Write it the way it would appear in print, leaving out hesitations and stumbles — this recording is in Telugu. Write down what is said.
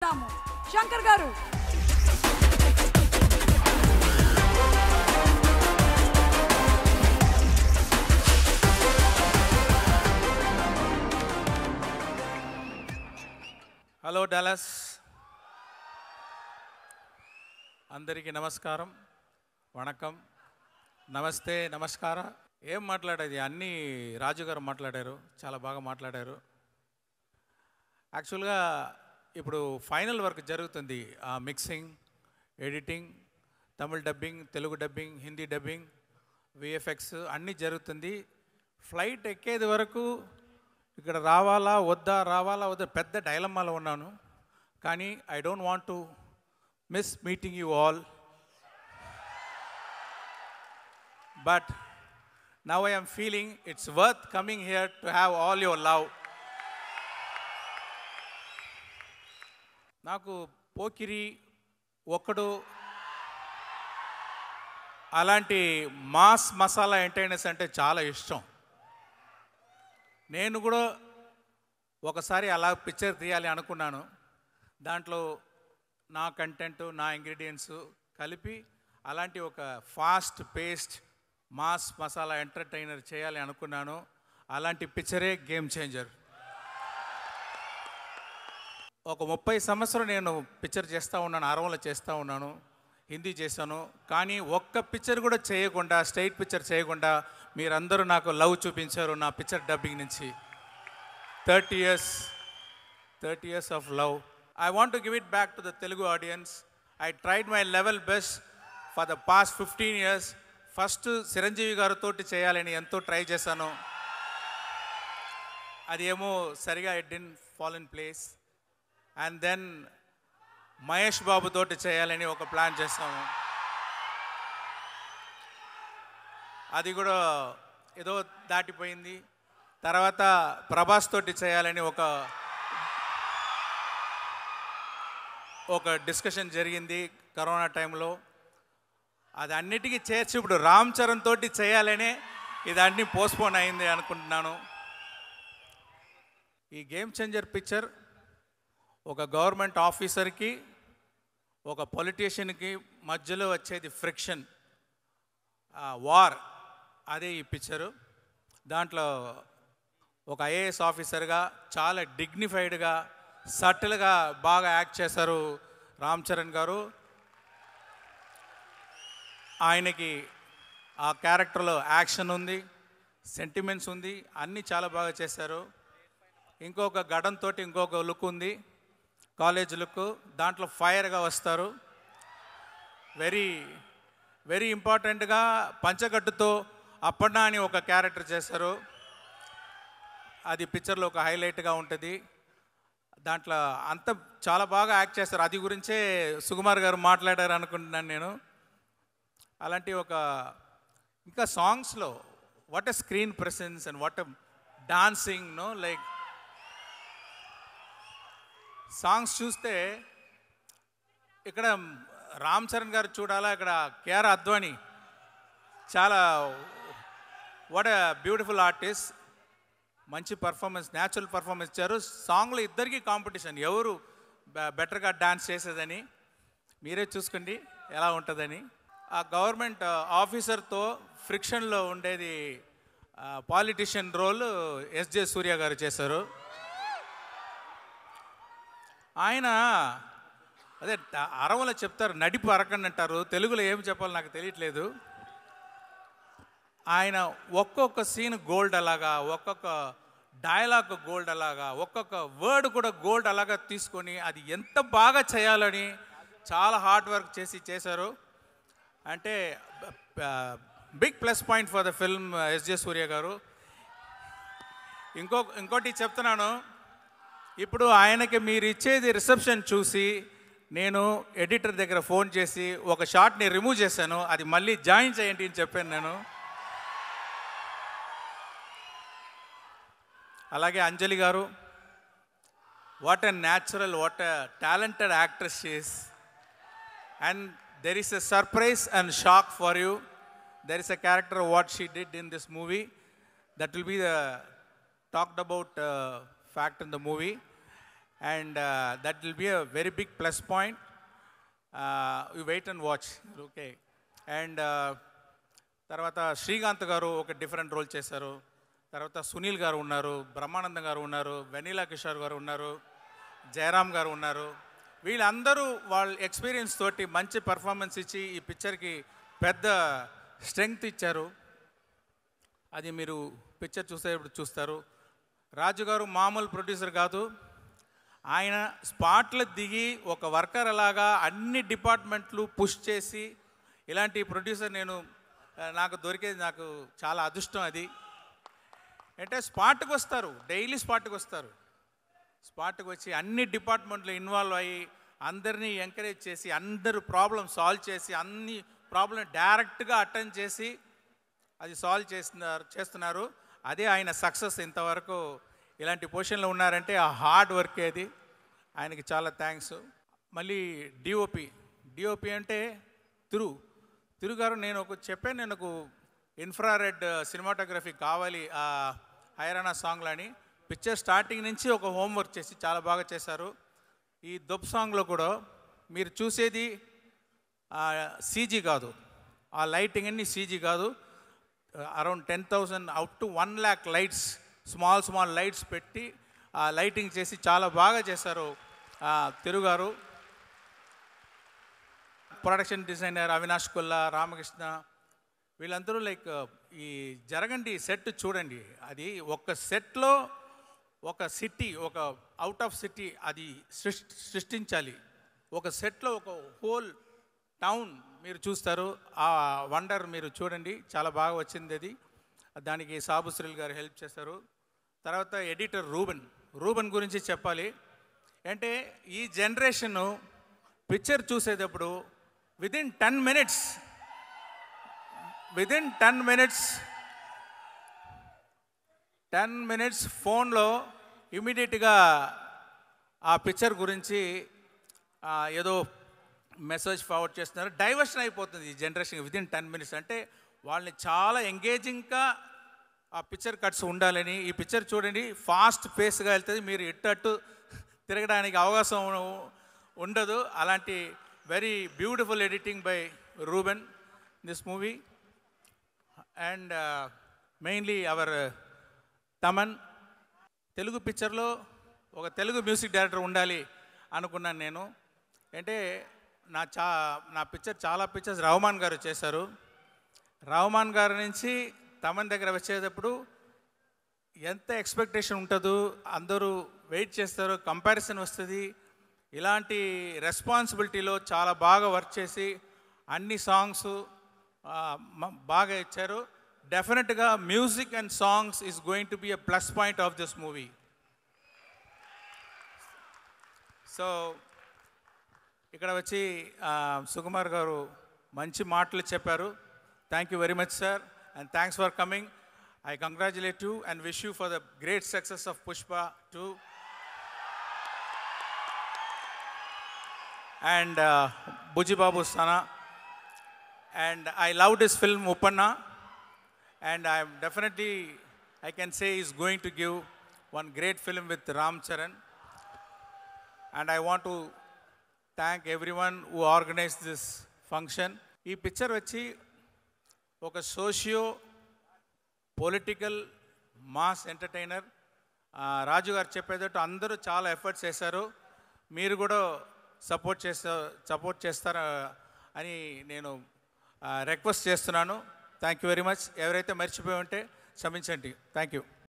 శంకర్ గారు హలో డాలస్ అందరికీ నమస్కారం వణకం నమస్తే నమస్కార ఏం మాట్లాడేది అన్నీ రాజు గారు మాట్లాడారు చాలా బాగా మాట్లాడారు యాక్చువల్గా ఇప్పుడు ఫైనల్ వర్క్ జరుగుతుంది ఆ mixing editing Tamil dubbing Telugu dubbing Hindi dubbing VFX అన్నీ జరుగుతుంది ఫ్లైట్ ఎక్కేది వరకు ఇక్కడ రావాలా వద్దా పెద్ద డైలమాలో ఉన్నాను కానీ I don't want to miss meeting you all but now I am feeling it's worth coming here to have all your love. నాకు పోకిరి ఒక్కడు అలాంటి మాస్ మసాలా ఎంటర్టైనర్స్ అంటే చాలా ఇష్టం. నేను కూడా ఒకసారి అలా పిక్చర్ తీయాలి అనుకున్నాను. దాంట్లో నా కంటెంట్ నా ఇంగ్రీడియంట్స్ కలిపి అలాంటి ఒక fast paced mass masala entertainer చేయాలి అనుకున్నాను. అలాంటి పిక్చరే గేమ్ చేంజర్. ఒక 30 సంవత్సరం నేను పిక్చర్ చేస్తూ ఉన్నాను, అరవలో చేస్తూ ఉన్నాను, హిందీ చేశాను. కానీ ఒక్క పిక్చర్ కూడా చేయకుండా స్ట్రైట్ పిక్చర్ చేయకుండా మీరందరూ నాకు లవ్ చూపించారు నా పిక్చర్ డబ్బింగ్ నుంచి. 30 years of love. I want to give it back to the Telugu audience. I tried my level best for the past 15 years. First Chiranjeevi గారితో చేయాలని ఎంతో ట్రై చేశాను. అది ఏమో సరిగా it didn't fall in place. And then Mahesh Babu తోటి చేయాలని ఒక ప్లాన్ చేస్తాము. అది కూడా ఏదో దాటిపోయింది. తర్వాత ప్రభాస్ తోటి చేయాలని ఒక డిస్కషన్ జరిగింది కరోనా టైంలో. అది అన్నిటికీ చేర్చి ఇప్పుడు రామ్ చరణ్ తోటి చేయాలనే ఇది అన్నీ పోస్ట్పోన్ అయింది అనుకుంటున్నాను. ఈ గేమ్ చేంజర్ పిక్చర్ ఒక గవర్నమెంట్ ఆఫీసర్కి ఒక పొలిటీషియన్కి మధ్యలో వచ్చేది ఫ్రిక్షన్, వార్, అదే ఈ పిక్చరు. దాంట్లో ఒక ఐఏఎస్ ఆఫీసర్గా చాలా డిగ్నిఫైడ్గా సటిల్గా బాగా యాక్ట్ చేశారు రామ్ చరణ్ గారు. ఆయనకి ఆ క్యారెక్టర్లో యాక్షన్ ఉంది, సెంటిమెంట్స్ ఉంది, అన్నీ చాలా బాగా చేశారు. ఇంకొక గడంతో ఇంకొక లుక్ ఉంది, కాలేజ్ లుక్. దాంట్లో ఫైర్గా వస్తారు. వెరీ వెరీ ఇంపార్టెంట్గా పంచగట్టుతో అప్పన్నా అని ఒక క్యారెక్టర్ చేశారు. అది పిక్చర్లో ఒక హైలైట్గా ఉంటుంది. దాంట్లో అంత చాలా బాగా యాక్ట్ చేస్తారు. అది గురించే సుకుమార్ గారు మాట్లాడారు అనుకుంటున్నాను నేను. అలాంటి ఒక ఇంకా సాంగ్స్లో what a screen presence and what a dancing no like songs చూస్తే ఇక్కడ రామ్ చరణ్ గారు చూడాలా, ఇక్కడ కేఆర్ అద్వానీ చాలా వాట్ ఎ బ్యూటిఫుల్ ఆర్టిస్ట్. మంచి పర్ఫార్మెన్స్, న్యాచురల్ పర్ఫార్మెన్స్ ఇచ్చారు. సాంగ్లో ఇద్దరికీ కాంపిటీషన్, ఎవరు బెటర్గా డాన్స్ చేసేదని మీరే చూసుకోండి ఎలా ఉంటుందని. ఆ గవర్నమెంట్ ఆఫీసర్తో ఫ్రిక్షన్లో ఉండేది పాలిటిషియన్ రోల్ ఎస్జే సూర్య గారు చేశారు. ఆయన అదే అరవలో చెప్తారు, నడిపు అరకండి అంటారు. తెలుగులో ఏం చెప్పాలో నాకు తెలియట్లేదు. ఆయన ఒక్కొక్క సీన్ గోల్డ్ అలాగా, ఒక్కొక్క డైలాగ్ గోల్డ్ అలాగా, ఒక్కొక్క వర్డ్ కూడా గోల్డ్ అలాగా తీసుకొని అది ఎంత బాగా చేయాలని చాలా హార్డ్ వర్క్ చేశారు. అంటే big plus point for the film SJ Surya garu. ఇంకోటి చెప్తున్నాను, ఇప్పుడు ఆయనకి మీరు ఇచ్చేది రిసెప్షన్ చూసి నేను ఎడిటర్ దగ్గర ఫోన్ చేసి ఒక షాట్ని రిమూవ్ చేశాను, అది మళ్ళీ జాయిన్ చేయండి అని చెప్పాను నేను. అలాగే అంజలి గారు, what a natural, what a talented actress she is. And there is a surprise and shock for you. There is a character what she did in this movie that will be the talked about fact in the movie. and that will be a very big plus point. You wait and watch, okay? And తర్వాత శ్రీకాంత్ గారు ఒక డిఫరెంట్ రోల్ చేశారు. తర్వాత సునీల్ గారు ఉన్నారు, బ్రహ్మానందం గారు ఉన్నారు, వెనీలా కిషోర్ గారు ఉన్నారు, జయరామ్ గారు ఉన్నారు. వీళ్ళందరూ వాళ్ళ ఎక్స్పీరియన్స్ తోటి మంచి పర్ఫార్మెన్స్ ఇచ్చి ఈ పిక్చర్కి పెద్ద స్ట్రెంగ్త్ ఇచ్చారు. అది మీరు పిక్చర్ చూసేటప్పుడు చూస్తారు. రాజు గారు మామూలు ప్రొడ్యూసర్ కాదు. ఆయన స్పాట్లో దిగి ఒక వర్కర్ అలాగా అన్ని డిపార్ట్మెంట్లు పుష్ చేసి ఇలాంటి ప్రొడ్యూసర్ నాకు దొరికేది నాకు చాలా అదృష్టం. అది అంటే స్పాట్కి వస్తారు, డైలీ స్పాట్కి వస్తారు. స్పాట్కి వచ్చి అన్ని డిపార్ట్మెంట్లో ఇన్వాల్వ్ అయ్యి అందరినీ ఎంకరేజ్ చేసి అందరూ ప్రాబ్లం సాల్వ్ చేసి అన్ని ప్రాబ్లం డైరెక్ట్గా అటెండ్ చేసి అది సాల్వ్ చేస్తున్నారు. అదే ఆయన సక్సెస్. ఇంతవరకు ఇలాంటి పొజిషన్లో ఉన్నారంటే ఆ హార్డ్ వర్క్ అది. ఆయనకి చాలా థ్యాంక్స్. మళ్ళీ డిఓపి అంటే తిరుగారు. నేను ఒక ఇన్ఫ్రారెడ్ సినిమాటోగ్రఫీ కావాలి ఆ హైరానా సాంగ్లో అని. పిక్చర్ స్టార్టింగ్ నుంచి ఒక హోంవర్క్ చేసి చాలా బాగా చేశారు. ఈ దొబ్ సాంగ్లో కూడా మీరు చూసేది సీజీ కాదు, ఆ లైటింగ్ అన్ని సీజీ కాదు. Around 10,000 up to 1 lakh lights, small lights పెట్టి ఆ లైటింగ్ చేసి చాలా బాగా చేశారు తిరుగారు. ప్రొడక్షన్ డిజైనర్ అవినాష్ కొల్లా, రామకృష్ణ, వీళ్ళందరూ ఈ జరగండి సెట్ చూడండి. అది ఒక సెట్లో ఒక సిటీ, ఒక అవుట్ ఆఫ్ సిటీ అది సృష్టించాలి. ఒక సెట్లో ఒక హోల్ టౌన్ మీరు చూస్తారు. ఆ వండర్ మీరు చూడండి, చాలా బాగా వచ్చింది అది. దానికి సాబు శ్రీల్ గారు హెల్ప్ చేశారు. తర్వాత ఎడిటర్ రూబెన్ గురించి చెప్పాలి. అంటే ఈ జనరేషను పిక్చర్ చూసేటప్పుడు విదిన్ 10 minutes ఫోన్లో ఇమీడియట్గా ఆ పిక్చర్ గురించి ఏదో మెసేజ్ ఫార్వర్డ్ చేస్తున్నారు. డైవర్షన్ అయిపోతుంది ఈ జనరేషన్ విదిన్ 10 minutes. అంటే వాళ్ళని చాలా ఎంగేజింగ్గా ఆ పిక్చర్ కట్స్ ఉండాలని. ఈ పిక్చర్ చూడండి, ఫాస్ట్ పేస్గా వెళ్తుంది, మీరు ఇట్టట్టు తిరగడానికి అవకాశం ఉండదు. అలాంటి very beautiful editing by Ruben this movie. And mainly our Thaman. Telugu పిక్చర్లో ఒక తెలుగు మ్యూజిక్ డైరెక్టర్ ఉండాలి అనుకున్నాను నేను. అంటే నా చాలా పిక్చర్స్ రహమాన్ గారు చేశారు. రహమాన్ గారి నుంచి తమన్ దగ్గర వచ్చేటప్పుడు ఎంత ఎక్స్పెక్టేషన్ ఉంటుందో, అందరూ వెయిట్ చేస్తారు, కంపారిజన్ వస్తుంది. ఇలాంటి రెస్పాన్సిబిలిటీలో చాలా బాగా వర్క్ చేసి అన్ని సాంగ్స్ బాగా ఇచ్చారు. డెఫినెట్గా music and songs is going to be a plus point of this movie. So ఇక్కడ వచ్చి సుకుమార్ గారు మంచి మాటలు చెప్పారు. Thank you very much sir, and thanks for coming. I congratulate you and wish you for the great success of Pushpa 2. And Buji Babu Sana. And I loved his film Uppanna. And I can say he's going to give one great film with Ram Charan. And I want to thank everyone who organized this function. Ee picture vachi oka socio political mass entertainer Raju garu చెప్పేటట్టు అందరూ చాలా ఎఫర్ట్స్ చేశారు. మీరు కూడా సపోర్ట్ చేస్తారా అని నేను రిక్వెస్ట్ చేస్తున్నాను. Thank you very much. ఎవరైతే మర్చిపోయి ఉంటే క్షమించండి. Thank you.